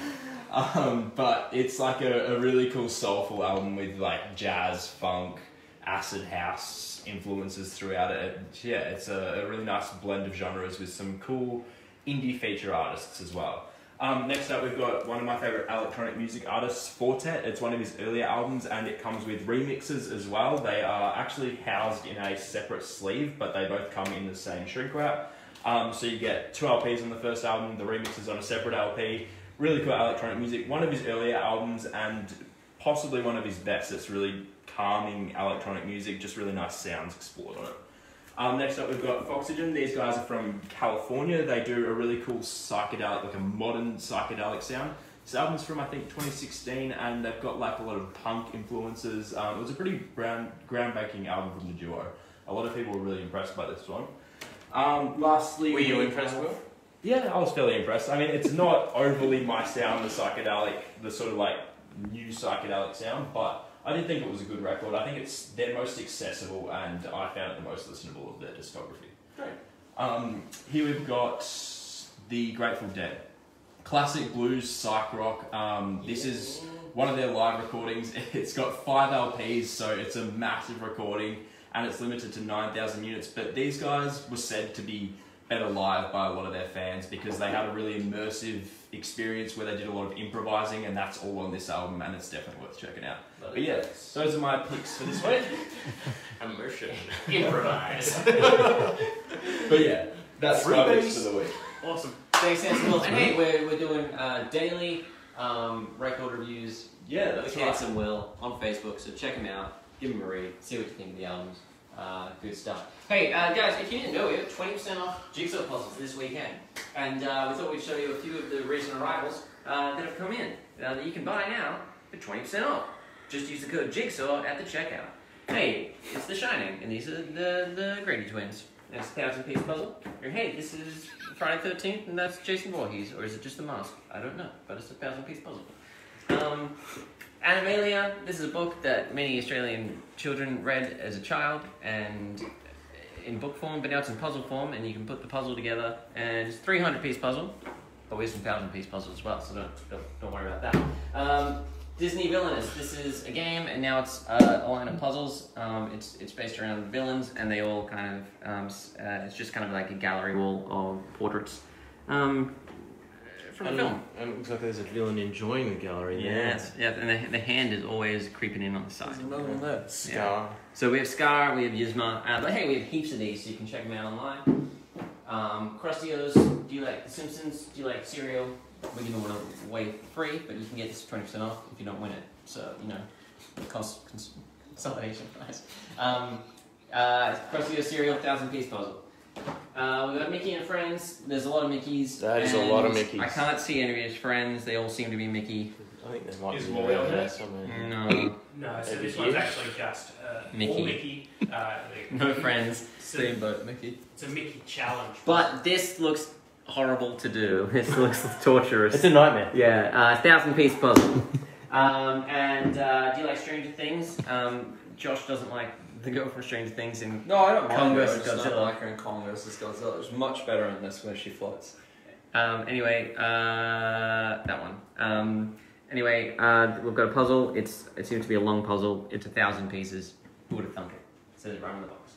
But it's like a really cool soulful album with like jazz, funk, acid house influences throughout it. Yeah, it's a really nice blend of genres with some cool indie feature artists as well. Next up we've got one of my favourite electronic music artists, Fortet. It's one of his earlier albums and it comes with remixes as well. They are actually housed in a separate sleeve, but they both come in the same shrink wrap. So you get 2 LPs on the first album, the remixes on a separate LP. Really cool electronic music. One of his earlier albums and possibly one of his best. It's really calming electronic music, just really nice sounds explored on it. Next up we've got Foxygen. These guys are from California. They do a really cool psychedelic, like a modern psychedelic sound. This album's from I think 2016 and they've got like a lot of punk influences. It was a pretty groundbreaking album from the duo. A lot of people were really impressed by this one. Lastly, were you impressed with? Yeah, I was fairly impressed. I mean, it's not overly my sound, the psychedelic, the sort of like new psychedelic sound, but I did think it was a good record. I think it's their most accessible and I found it the most listenable of their discography. Great. Here we've got the Grateful Dead. Classic blues, psych rock. This is one of their live recordings. It's got 5 LPs, so it's a massive recording and it's limited to 9,000 units, but these guys were said to be better live by a lot of their fans because they had a really immersive experience where they did a lot of improvising and that's all on this album and it's definitely worth checking out. But yeah, those are my picks for this week. Immersion. Improvise. But yeah, that's my picks for the week. Awesome. Thanks, Anson. And hey, we're doing daily record reviews. Yeah, that's with right. Handsome Will on Facebook, so check him out, give him a read, see what you think of the albums. Good stuff. Hey, guys, if you didn't know, we have 20% off Jigsaw puzzles this weekend. And we thought we'd show you a few of the recent arrivals that have come in that you can buy now for 20% off. Just use the code Jigsaw at the checkout. Hey, it's The Shining, and these are the Grady twins. That's a 1,000-piece puzzle. Or hey, this is Friday 13th, and that's Jason Voorhees. Or is it just the mask? I don't know, but it's a 1,000-piece puzzle. Animalia, this is a book that many Australian children read as a child and in book form, but now it's in puzzle form and you can put the puzzle together and it's a 300-piece puzzle, but we have some 1,000-piece puzzles as well, so don't worry about that. Disney Villainous, this is a game and now it's a line of puzzles. It's based around villains and they all kind of, it's just kind of like a gallery wall of portraits. From the film. And it looks like there's a villain enjoying the gallery. Yes, yeah, and the hand is always creeping in on the side. There's another one there. Scar. Yeah. So we have Scar, we have Yzma, but hey, we have heaps of these, so you can check them out online. Crustios, do you like The Simpsons? Do you like cereal? We're giving one away for free, but you can get this 20% off if you don't win it. So, you know, consolidation price. Crustios cereal, 1,000-piece puzzle. We got Mickey and Friends. There's a lot of Mickeys. That is a lot of Mickeys. I can't see any of his friends. They all seem to be Mickey. I think there might Is be Roy on there? somewhere. No. No, so Maybe this one's here? actually just Mickey. all Mickey. No friends. Steamboat Mickey. It's a Mickey challenge. But this looks horrible to do. This looks torturous. It's a nightmare. Yeah, 1,000-piece puzzle. And do you like Stranger Things? Josh doesn't like the girl from Stranger Things in No, I don't mind Kong her. I vs. just Godzilla. don't like her in Kong vs. Godzilla. It's much better in this where she floats. Anyway, that one. Anyway, we've got a puzzle. It seems to be a long puzzle. It's 1,000 pieces. Who would have thunk it? It says it right on the box.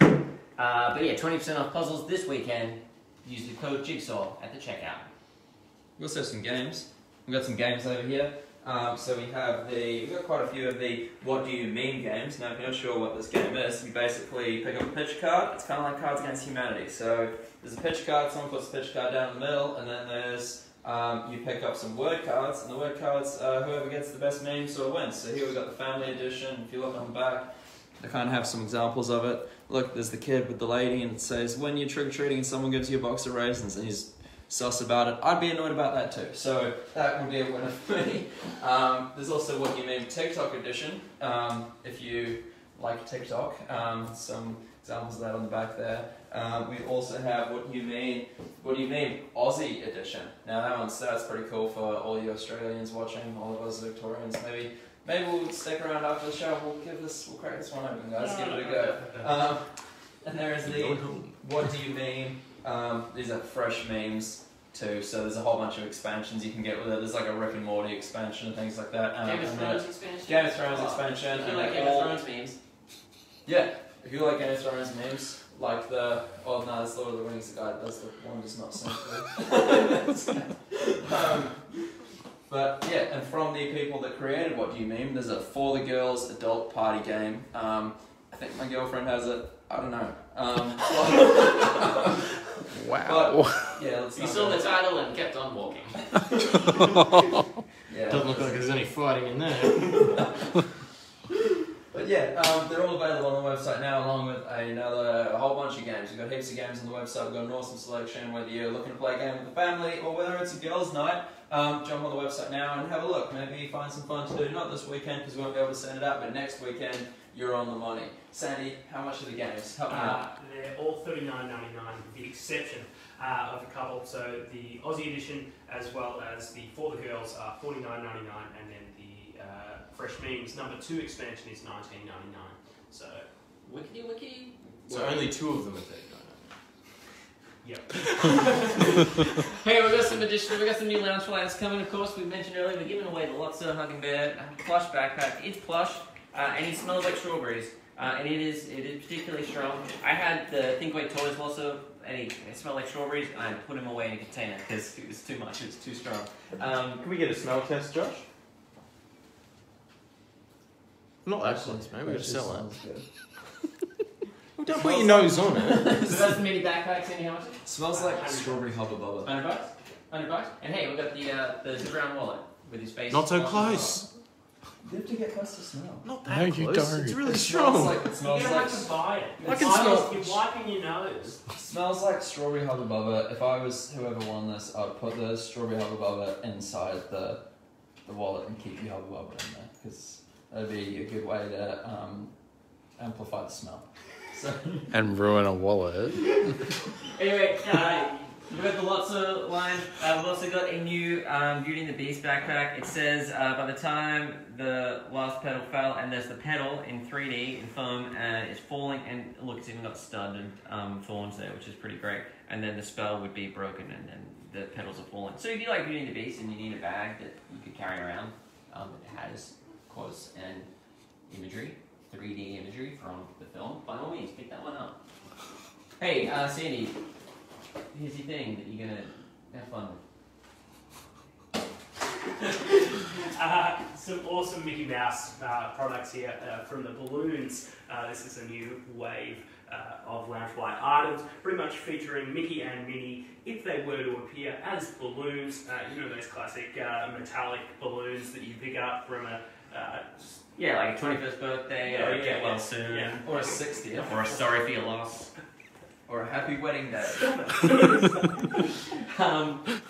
But yeah, 20% off puzzles this weekend. Use the code Jigsaw at the checkout. We also have some games. We've got some games over here. So we've got quite a few of the What Do You Mean games. Now, if you're not sure what this game is, you basically pick up a picture card. It's kind of like Cards Against Humanity. So there's a picture card, someone puts the picture card down in the middle, and then there's you pick up some word cards, and the word cards, whoever gets the best name sort of wins. So here we've got the family edition. If you look on the back, they kind of have some examples of it. Look, there's the kid with the lady, and it says, when you're trick-or-treating and someone gives you a box of raisins, and he's sus about it. I'd be annoyed about that too. So that would be a winner for me. There's also What You Mean TikTok edition. If you like TikTok, some examples of that on the back there. We also have What Do You Mean Aussie edition. Now that's pretty cool for all you Australians watching, all of us Victorians. Maybe we'll stick around after the show. We'll crack this one open, guys. Give it a go. And there is the What Do You Mean. These are fresh memes too, so there's a whole bunch of expansions you can get with it. There's like a Rick and Morty expansion and things like that. Game of Thrones expansion? Game of Thrones expansion. If you like Game of Thrones memes. Yeah, if you like Game of Thrones memes, like that's Lord of the Rings, the guy that does the one does not sing through. But yeah, and from the people that created What Do You Mean, there's a For the Girls adult party game. I think my girlfriend has it. I don't know. Wow. But, yeah, You saw the title and kept on walking. Yeah. Doesn't look like there's any fighting in there. But yeah, they're all available on the website now, along with a whole bunch of games. We've got heaps of games on the website. We've got an awesome selection. Whether you're looking to play a game with the family or whether it's a girls' night, jump on the website now and have a look. Maybe find some fun to do. Not this weekend because we won't be able to send it out, but next weekend you're on the money. Sandy, how much are the games? Help me out. They're all $39.99 with the exception of a couple. So the Aussie edition as well as the For the Girls are $49.99, and then the Fresh Memes #2 expansion is $19.99. So Wiki. So only 2 of them are $39. yep. Hey, we've got some new Loungefly coming, of course. We mentioned earlier, we're giving away the Lotso Hugging Bear plush backpack. It's plush, and it smells like strawberries. And it is particularly strong. I had the Think Weight toys also, and it smelled like strawberries, and I put them away in a container because it was too much, it was too strong. Can we get a smell test, Josh? Not that one, mate. We're going to sell it. Well, don't put your nose on it. So that's the mini backpacks, Andy, how much? Smells like strawberry hubba bubba. $100? $100? And hey, we've got the zip around wallet with his face. Not so close. You have to get close to smell. Not that No, close. you don't. It's really It strong. It smells You don't like have to buy it. I can smell- You're wiping your nose. smells like strawberry hubba bubba. If I was whoever won this, I'd put the strawberry hubba bubba inside the wallet and keep the hubba bubba in there because that'd be a good way to amplify the smell. So And ruin a wallet. Anyway, we've got the Lotso line. We've also got a new Beauty and the Beast backpack. It says by the time the last petal fell, and there's the petal in 3D in foam, it's falling, and look, it's even got stud and thorns there, which is pretty great. And then the spell would be broken, and then the petals are falling. So if you like Beauty and the Beast and you need a bag that you could carry around, it has quotes and imagery, 3D imagery from the film, by all means, pick that one up. Hey, Sandy, here's your thing that you're gonna have fun with. Some awesome Mickey Mouse products here from the balloons. This is a new wave of Loungefly items, pretty much featuring Mickey and Minnie if they were to appear as balloons. You know those classic metallic balloons that you pick up from a Yeah, like a 21st birthday, or a get well soon, yeah. or a 60th, or a sorry for your loss. or a happy wedding day.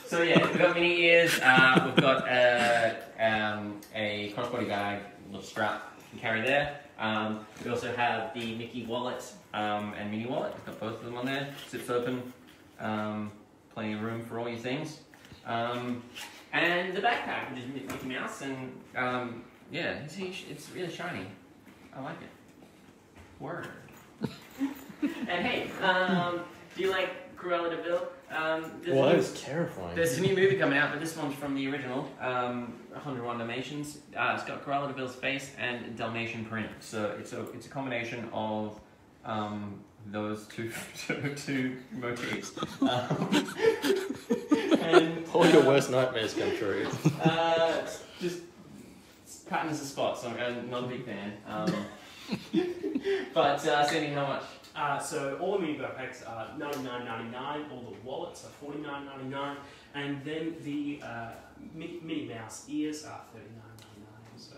So yeah, we've got mini ears, we've got a crossbody bag, little strap you can carry there. We also have the Mickey wallet and mini wallet. We've got both of them on there. Zips open, plenty of room for all your things. And the backpack, which is Mickey Mouse, and yeah, it's really shiny. I like it. Word. And hey, do you like Cruella de Vil? Well, that was terrifying. There's a new movie coming out, but this one's from the original, 101 Dalmatians. It's got Cruella de Vil's face and Dalmatian print, so it's a combination of those two motifs. And All your worst nightmares come true. just Patton's a spot, so I'm not a big fan. But Sandy, how much? So all the mini backpacks are $99.99, all the wallets are $49.99, and then the Minnie Mouse ears are $39.99. So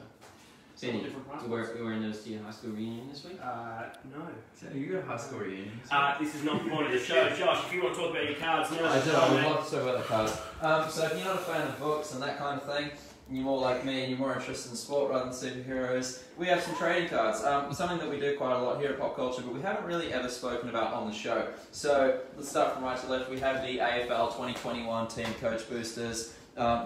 Sandy, different price you wearing those to your high school reunion this week? no. So you got a high school reunion. This is not the point of the show. Josh, if you want to talk about your cards now, I do. I would love to talk about the cards. So if you're not a fan of books and that kind of thing, and you're more like me and you're more interested in sport rather than superheroes, we have some trading cards. Something that we do quite a lot here at Popcultcha, but we haven't really ever spoken about on the show. So let's start from right to left. We have the AFL 2021 Team Coach Boosters.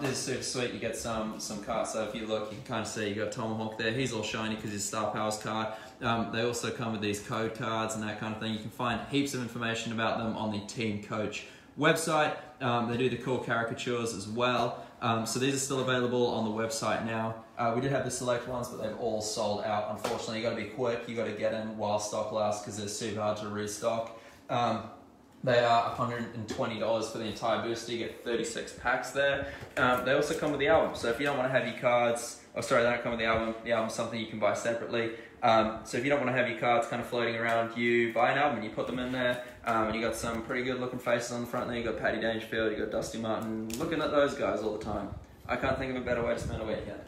This is super sweet. You get some cards. So if you look, you can kind of see you got Tomahawk there. He's all shiny because he's Star Powers card. They also come with these code cards and that kind of thing. You can find heaps of information about them on the Team Coach website. They do the cool caricatures as well. So these are still available on the website now. We did have the select ones, but they've all sold out. Unfortunately, you got to be quick. You got to get in while stock lasts because they're super hard to restock. They are $120 for the entire booster. You get 36 packs there. They also come with the album. So if you don't want to have your cards, they don't come with the album. The album's something you can buy separately. So if you don't want to have your cards kind of floating around, you buy an album and you put them in there. And you got some pretty good looking faces on the front there. You got Paddy Dangerfield, you got Dusty Martin. Looking at those guys all the time. I can't think of a better way to spend a weekend.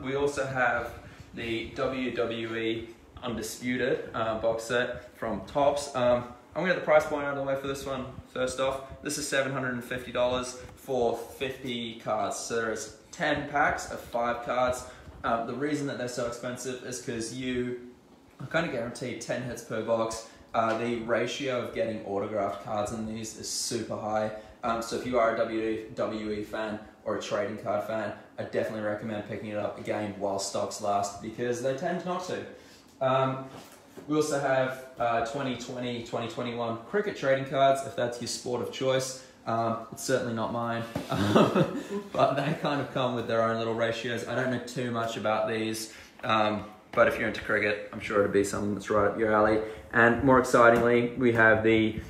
We also have the WWE Undisputed box set from Topps. I'm going to get the price point out of the way for this one first off. This is $750 for 50 cards. So there's 10 packs of 5 cards. The reason that they're so expensive is because you are kind of guaranteed 10 hits per box. The ratio of getting autographed cards in these is super high. So if you are a WWE fan or a trading card fan, I definitely recommend picking it up again while stocks last because they tend not to. We also have 2020, 2021 cricket trading cards, if that's your sport of choice. It's certainly not mine, but they kind of come with their own little ratios. I don't know too much about these, but if you're into cricket, I'm sure it'll be something that's right up your alley. And more excitingly, we have the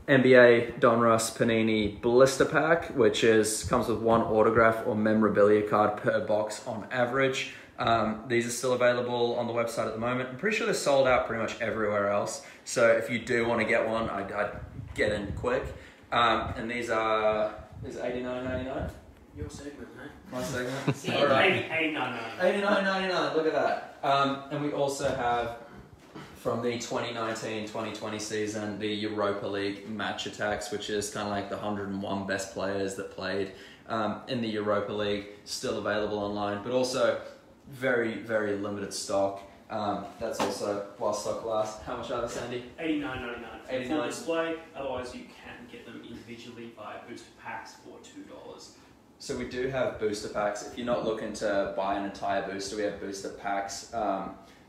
NBA Donruss Panini Blister Pack, which comes with 1 autograph or memorabilia card per box on average. These are still available on the website at the moment. I'm pretty sure they're sold out pretty much everywhere else. So if you do want to get one, I'd get in quick. And these are $89.99. Your segment, mate. My segment. Yeah, All right. $89.99. $89.99. Look at that. And we also have from the 2019-2020 season the Europa League match attacks, which is kind of like the 101 best players that played in the Europa League, still available online, but also very, very limited stock. That's also while stock lasts. How much are they, Sandy? $89.99 full display. Otherwise, you can get them individually via booster packs for $2. So we do have booster packs. If you're not looking to buy an entire booster, we have booster packs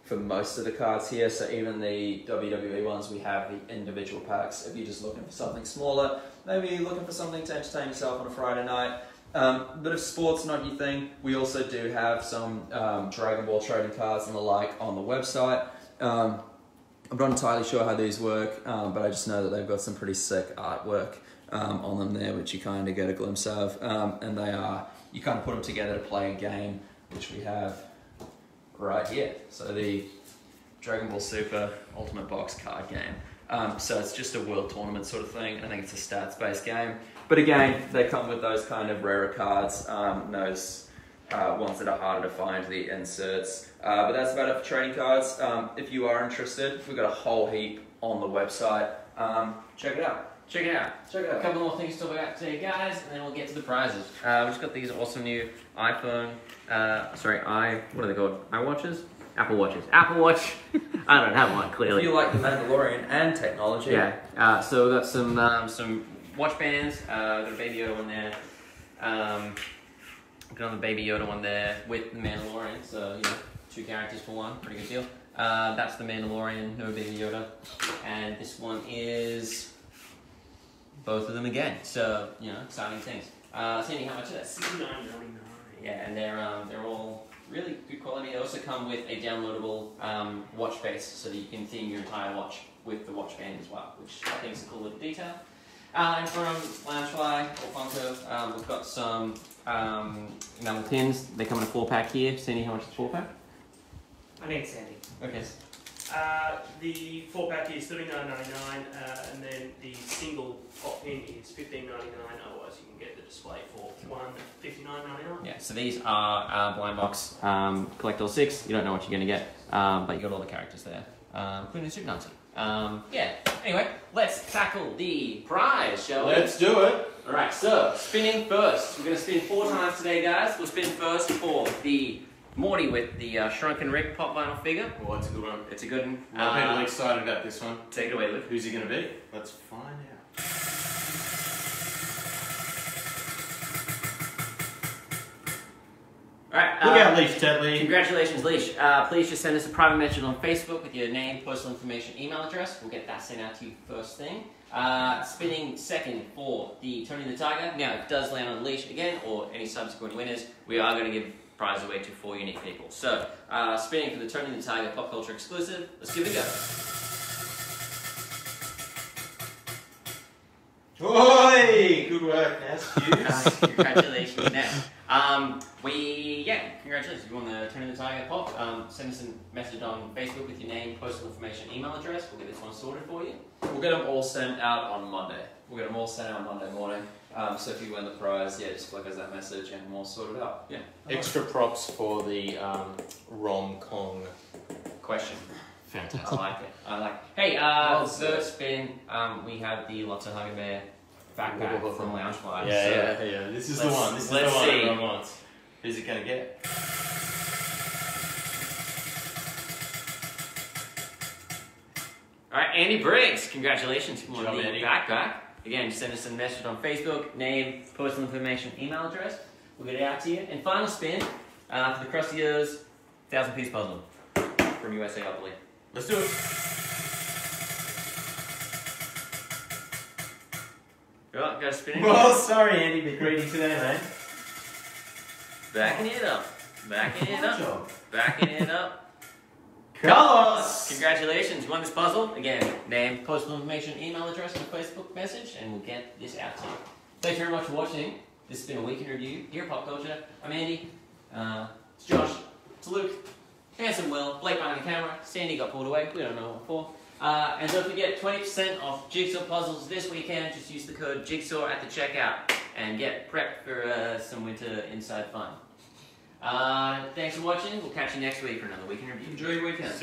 for most of the cards here. So even the WWE ones, we have the individual packs. If you're just looking for something smaller, maybe you're looking for something to entertain yourself on a Friday night. But if sport's not your thing, we also do have some Dragon Ball trading cards and the like on the website. I'm not entirely sure how these work, but I just know that they've got some pretty sick artwork on them there, which you kind of get a glimpse of. And you kind of put them together to play a game, which we have right here. So the Dragon Ball Super Ultimate Box card game. So it's just a world tournament sort of thing. I think it's a stats-based game. But again, they come with those kind of rarer cards, those ones that are harder to find, the inserts. But that's about it for trading cards. If you are interested, we've got a whole heap on the website. Check it out. Check it out. Check it out. A couple more things to talk about today, guys, and then we'll get to the prizes. We've just got these awesome new iPhone, what are they called? iWatches? Apple Watches. Apple Watch. I don't have one, clearly. If you like the Mandalorian and technology. Yeah. So we've got some watch bands. Got a Baby Yoda one there. Got another Baby Yoda one there with the Mandalorian. So, 2 characters for one. Pretty good deal. That's the Mandalorian, no Baby Yoda. And this one is both of them again. So, exciting things. Sandy, how much is that? $69.99. Yeah, and they're all really good quality. They also come with a downloadable watch face, so that you can theme your entire watch with the watch band as well, which I think is a cool little detail. And from Loungefly or Funko, we've got some enamel pins. They come in a 4-pack here. Sandy, how much is the 4-pack? I need Sandy. Okay. The 4-pack is $39.99, and then the single pop pin is $15.99. Otherwise, you can get the display for $159.99. Yeah, so these are blind box collectible 6. You don't know what you're going to get, but you got all the characters there, including Super Nazi. Yeah, anyway, let's tackle the prize, shall we? Let's do it. Alright, so spinning first. We're going to spin 4 times today, guys. We'll spin first for the Morty with the Shrunken Rick pop vinyl figure. Oh, that's a good one. It's a good one. I'm really excited about this one. Take it away, Luke. Who's he going to be? Let's find out. Alright, Look out, Leash Tetley. Congratulations, Leash. Please just send us a private message on Facebook with your name, personal information, email address. We'll get that sent out to you first thing. Spinning second for the Tony the Tiger. Now, if it does land on Leash again, or any subsequent winners, we are going to give prize away to 4 unique people. So, spinning for the Tony the Tiger Pop Culture exclusive. Let's give it a go. Oi! Good work, Ness. Congratulations, Ness. Congratulations. If you want the Tony the Tiger Pop, send us a message on Facebook with your name, personal information, email address. We'll get this one sorted for you. We'll get them all sent out on Monday. We'll get them all sent out Monday morning. So if you win the prize, yeah, just flick us that message and we'll sort it out. Yeah. Extra props for the rom-kong Question. fantastic. I like it. I like it. Hey, third spin, we have the Lots of Hugger Bear backpack from Loungefly. Yeah. This is the one. This is the one everyone wants. Who's it going to get? Alright, Andy Briggs, congratulations on job, the Andy. backpack. Again, send us a message on Facebook, name, personal information, email address. We'll get it out to you. And final spin for the Crusty Ears 1,000-piece puzzle from USA, I believe. Let's do it. Right, go spinning. Well, sorry, Andy, bit greedy today, mate. Backing it up. Backing it up. Backing it up. Carlos! Congratulations, you won this puzzle. Again, name, personal information, email address, and a Facebook message, and we'll get this out to you. Thanks very much for watching. This has been a week in review here at Pop Culture. I'm Andy. It's Josh. It's Luke. Handsome Will. Blake behind the camera. Sandy got pulled away. We don't know what for. And don't forget, 20% off Jigsaw puzzles this weekend. Just use the code Jigsaw at the checkout and get prepped for some winter inside fun. Thanks for watching. We'll catch you next week for another week in review. Enjoy your weekend.